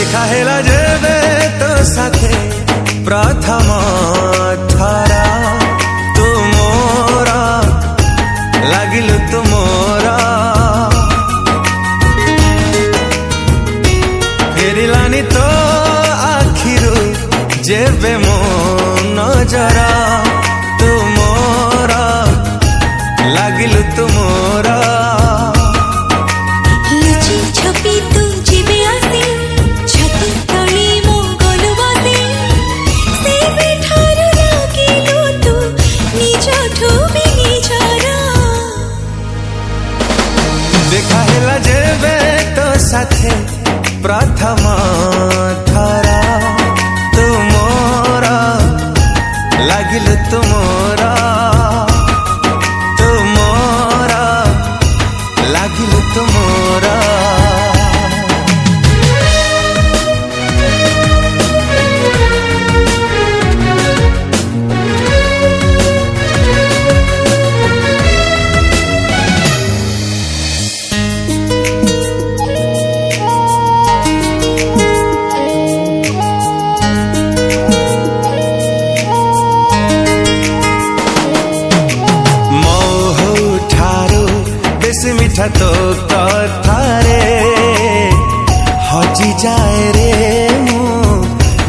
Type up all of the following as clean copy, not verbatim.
देखा हेला जेबे तो साथे प्रथम थरा तू मोरा लागिलु तू मोरा फेरिलानी तो आखिरु जेबे मो नजरा तू मोरा लागिलु तू मोरा देखा हेला जेबे तो साथे प्रथम थरा तू मोरा लागिलु तू मोरा लागिलु तू मोरा मिठा तो कथारे हजी जाए रे मु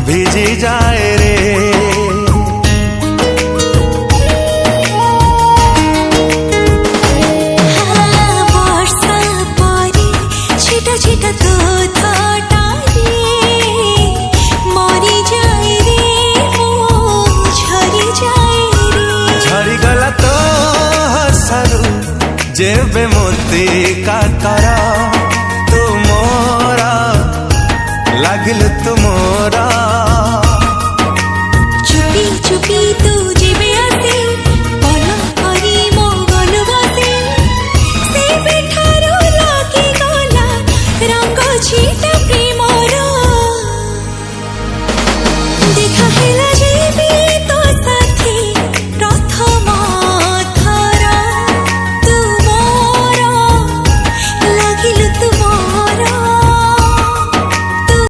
भिजी जाए रे वर्षा परी छिटा छिटा तो थटारे मरी जाए रे मु झरी जाए रे झरी गला तो हसरू जेबे मोती का करा तू मोरा लागिलु तू